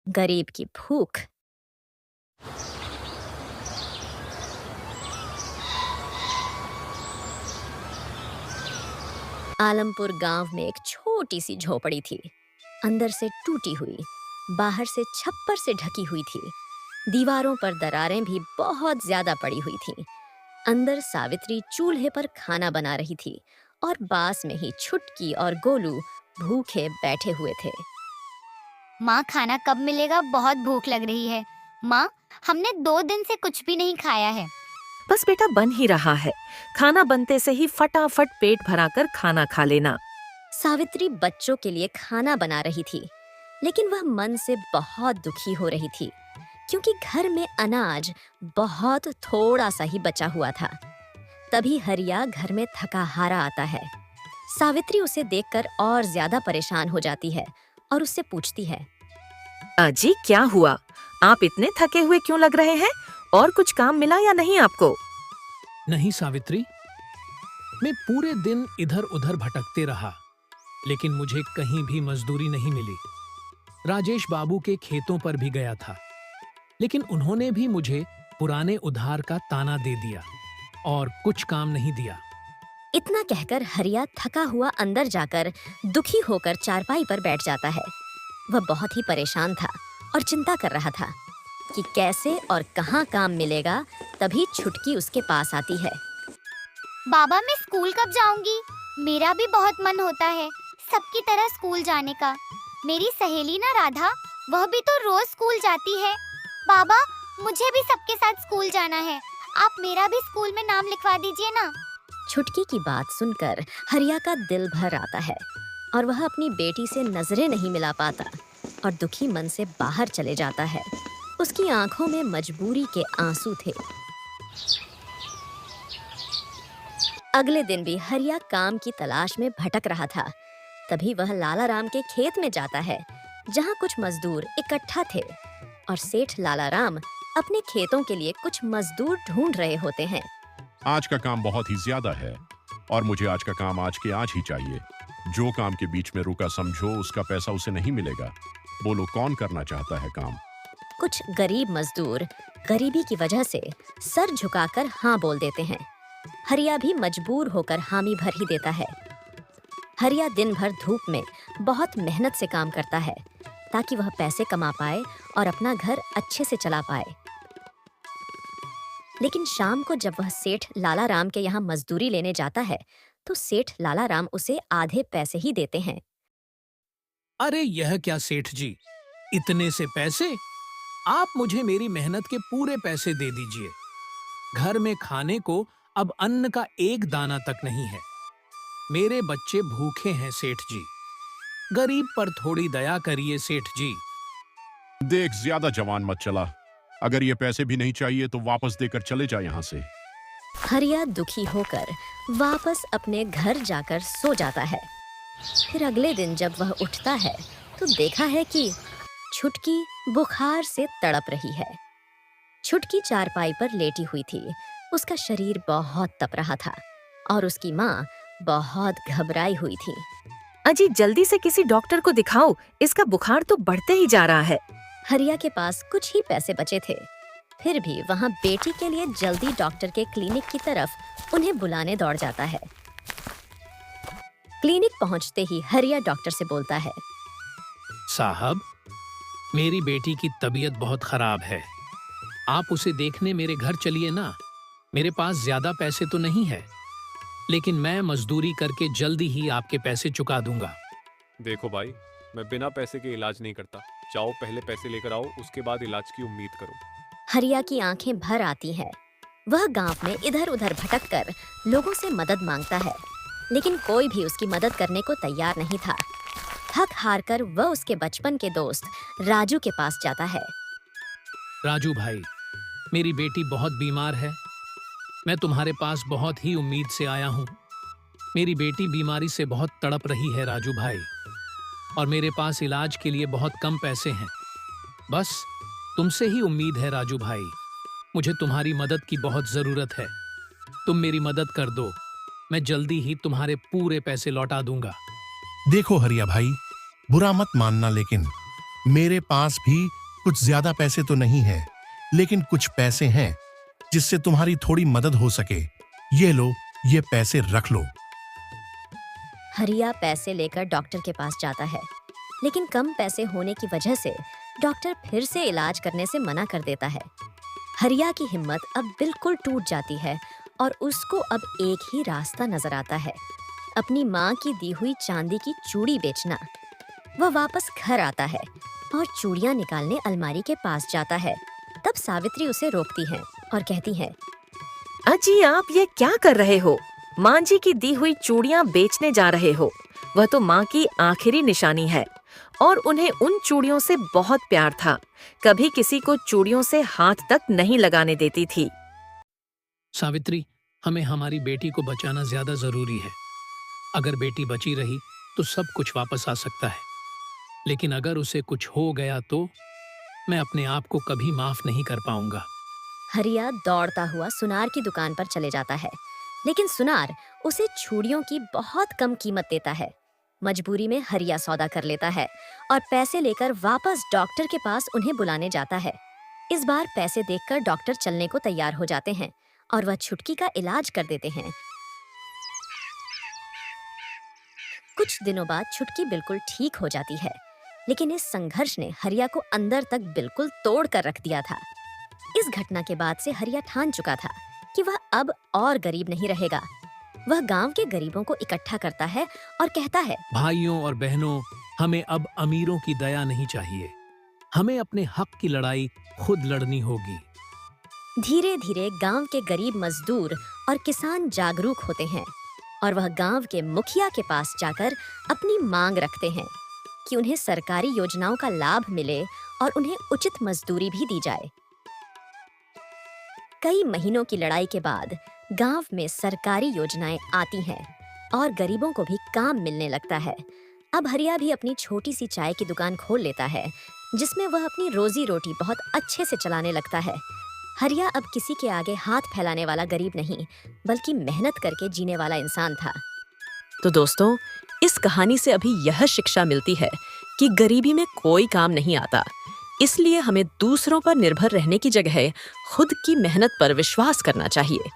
गरीब की भूख। आलमपुर गांव में एक छोटी सी झोपड़ी थी। अंदर से टूटी हुई, बाहर से छप्पर से ढकी हुई थी। दीवारों पर दरारें भी बहुत ज्यादा पड़ी हुई थीं। अंदर सावित्री चूल्हे पर खाना बना रही थी और पास में ही छुटकी और गोलू भूखे बैठे हुए थे। माँ, खाना कब मिलेगा? बहुत भूख लग रही है। माँ, हमने 2 दिन से कुछ भी नहीं खाया है। बस बेटा, बन ही रहा है। खाना बनते से ही फटाफट पेट भराकर खाना खा लेना। सावित्री बच्चों के लिए खाना बना रही थी, लेकिन वह मन से बहुत दुखी हो रही थी क्योंकि घर में अनाज बहुत थोड़ा सा ही बचा हुआ था। तभी हरिया घर में थका हारा आता है। सावित्री उसे देखकर और ज्यादा परेशान हो जाती है और उससे पूछती है, अजी, क्या हुआ? आप इतने थके हुए क्यों लग रहे हैं? और कुछ काम मिला या नहीं आपको? नहीं सावित्री, मैं पूरे दिन इधर उधर भटकते रहा, लेकिन मुझे कहीं भी मजदूरी नहीं मिली। राजेश बाबू के खेतों पर भी गया था, लेकिन उन्होंने भी मुझे पुराने उधार का ताना दे दिया और कुछ काम नहीं दिया। इतना कहकर हरिया थका हुआ अंदर जाकर दुखी होकर चारपाई पर बैठ जाता है। वह बहुत ही परेशान था और चिंता कर रहा था कि कैसे और कहाँ काम मिलेगा। तभी छुटकी उसके पास आती है। बाबा, मैं स्कूल कब जाऊंगी? मेरा भी बहुत मन होता है सबकी तरह स्कूल जाने का। मेरी सहेली ना राधा, वह भी तो रोज स्कूल जाती है। बाबा, मुझे भी सबके साथ स्कूल जाना है। आप मेरा भी स्कूल में नाम लिखवा दीजिए ना। छुटकी की बात सुनकर हरिया का दिल भर आता है और वह अपनी बेटी से नजरें नहीं मिला पाता और दुखी मन से बाहर चले जाता है। उसकी आंखों में मजबूरी के आंसू थे। अगले दिन भी हरिया काम की तलाश में भटक रहा था। तभी वह लाला राम के खेत में जाता है, जहां कुछ मजदूर इकट्ठा थे और सेठ लाला राम अपने खेतों के लिए कुछ मजदूर ढूंढ रहे होते हैं। आज का काम बहुत ही ज्यादा है और मुझे आज का काम आज के आज ही चाहिए। जो काम के बीच में रुका समझो उसका पैसा उसे नहीं मिलेगा। बोलो, कौन करना चाहता है काम? कुछ गरीब मजदूर गरीबी की वजह से सर झुकाकर हाँ बोल देते हैं। हरिया भी मजबूर होकर हामी भर ही देता है। हरिया दिन भर धूप में बहुत मेहनत से काम करता है ताकि वह पैसे कमा पाए और अपना घर अच्छे से चला पाए। लेकिन शाम को जब वह सेठ लाला राम के यहाँ मजदूरी लेने जाता है तो सेठ लाला राम उसे आधे पैसे ही देते हैं। अरे यह क्या सेठ जी, इतने से पैसे? आप मुझे मेरी मेहनत के पूरे पैसे दे दीजिए। घर में खाने को अब अन्न का एक दाना तक नहीं है। मेरे बच्चे भूखे हैं सेठ जी। गरीब पर थोड़ी दया करिए सेठ जी। देख, ज्यादा जवान मत चला। अगर ये पैसे भी नहीं चाहिए तो वापस देकर चले जा यहाँ से। हरिया दुखी होकर वापस अपने घर जाकर सो जाता है। फिर अगले दिन जब वह उठता है तो देखा है कि छुटकी बुखार से तड़प रही है। छुटकी चारपाई पर लेटी हुई थी। उसका शरीर बहुत तप रहा था और उसकी माँ बहुत घबराई हुई थी। अजी, जल्दी से किसी डॉक्टर को दिखाओ, इसका बुखार तो बढ़ते ही जा रहा है। हरिया के पास कुछ ही पैसे बचे थे, फिर भी वहाँ बेटी के लिए जल्दी डॉक्टर के क्लिनिक की तरफ उन्हें बुलाने दौड़ जाता है। क्लिनिक पहुँचते ही हरिया डॉक्टर से बोलता है, साहब, मेरी बेटी की तबीयत बहुत खराब है। आप उसे देखने मेरे घर चलिए ना। मेरे पास ज्यादा पैसे तो नहीं है, लेकिन मैं मजदूरी करके जल्दी ही आपके पैसे चुका दूंगा। देखो भाई, मैं बिना पैसे के इलाज नहीं करता। जाओ, पहले पैसे लेकर आओ, उसके बाद इलाज की उम्मीद करो। हरिया की आंखें भर आती हैं। वह गांव में इधर उधर भटक कर लोगों से मदद मांगता है, लेकिन कोई भी उसकी मदद करने को तैयार नहीं था। थक हार कर वह उसके बचपन के दोस्त राजू के पास जाता है। राजू भाई, मेरी बेटी बहुत बीमार है। मैं तुम्हारे पास बहुत ही उम्मीद से आया हूँ। मेरी बेटी बीमारी से बहुत तड़प रही है राजू भाई, और मेरे पास इलाज के लिए बहुत कम पैसे हैं। बस तुमसे ही उम्मीद है राजू भाई। मुझे तुम्हारी मदद की बहुत जरूरत है। तुम मेरी मदद कर दो, मैं जल्दी ही तुम्हारे पूरे पैसे लौटा दूंगा। देखो हरिया भाई, बुरा मत मानना, लेकिन मेरे पास भी कुछ ज्यादा पैसे तो नहीं है, लेकिन कुछ पैसे हैं जिससे तुम्हारी थोड़ी मदद हो सके। ये लो, ये पैसे रख लो। हरिया पैसे लेकर डॉक्टर के पास जाता है, लेकिन कम पैसे होने की वजह से डॉक्टर फिर से इलाज करने से मना कर देता है। हरिया की हिम्मत अब बिल्कुल टूट जाती है और उसको अब एक ही रास्ता नजर आता है, अपनी माँ की दी हुई चांदी की चूड़ी बेचना। वह वापस घर आता है और चूड़ियाँ निकालने अलमारी के पास जाता है। तब सावित्री उसे रोकती है और कहती है, अजी आप ये क्या कर रहे हो? माँ जी की दी हुई चूड़ियाँ बेचने जा रहे हो। वह तो माँ की आखिरी निशानी है और उन्हें उन चूड़ियों से बहुत प्यार था। कभी किसी को चूड़ियों से हाथ तक नहीं लगाने देती थी। सावित्री, हमें हमारी बेटी को बचाना ज्यादा जरूरी है। अगर बेटी बची रही तो सब कुछ वापस आ सकता है, लेकिन अगर उसे कुछ हो गया तो मैं अपने आप को कभी माफ नहीं कर पाऊंगा। हरिया दौड़ता हुआ सुनार की दुकान पर चले जाता है, लेकिन सुनार उसे चूड़ियों की बहुत कम कीमत देता है। मजबूरी में हरिया सौदा कर लेता है और पैसे लेकर वापस डॉक्टर के पास उन्हें बुलाने जाता है। इस बार पैसे देखकर डॉक्टर चलने को तैयार हो जाते हैं और वह छुटकी का इलाज कर देते हैं। कुछ दिनों बाद छुटकी बिल्कुल ठीक हो जाती है, लेकिन इस संघर्ष ने हरिया को अंदर तक बिल्कुल तोड़ कर रख दिया था। इस घटना के बाद से हरिया ठान चुका था कि वह अब और गरीब नहीं रहेगा। वह गांव के गरीबों को इकट्ठा करता है और कहता है, भाइयों और बहनों, हमें अब अमीरों की दया नहीं चाहिए। हमें अपने हक की लड़ाई खुद लड़नी होगी। धीरे धीरे गांव के गरीब मजदूर और किसान जागरूक होते हैं और वह गांव के मुखिया के पास जाकर अपनी मांग रखते हैं कि उन्हें सरकारी योजनाओं का लाभ मिले और उन्हें उचित मजदूरी भी दी जाए। कई महीनों की लड़ाई के बाद गांव में सरकारी योजनाएं आती हैं और गरीबों को भी काम मिलने लगता है। अब हरिया भी अपनी छोटी सी चाय की दुकान खोल लेता है, जिसमें वह अपनी रोजी रोटी बहुत अच्छे से चलाने लगता है। हरिया अब किसी के आगे हाथ फैलाने वाला गरीब नहीं, बल्कि मेहनत करके जीने वाला इंसान था। तो दोस्तों, इस कहानी से अभी यह शिक्षा मिलती है कि गरीबी में कोई काम नहीं आता। इसलिए हमें दूसरों पर निर्भर रहने की जगह खुद की मेहनत पर विश्वास करना चाहिए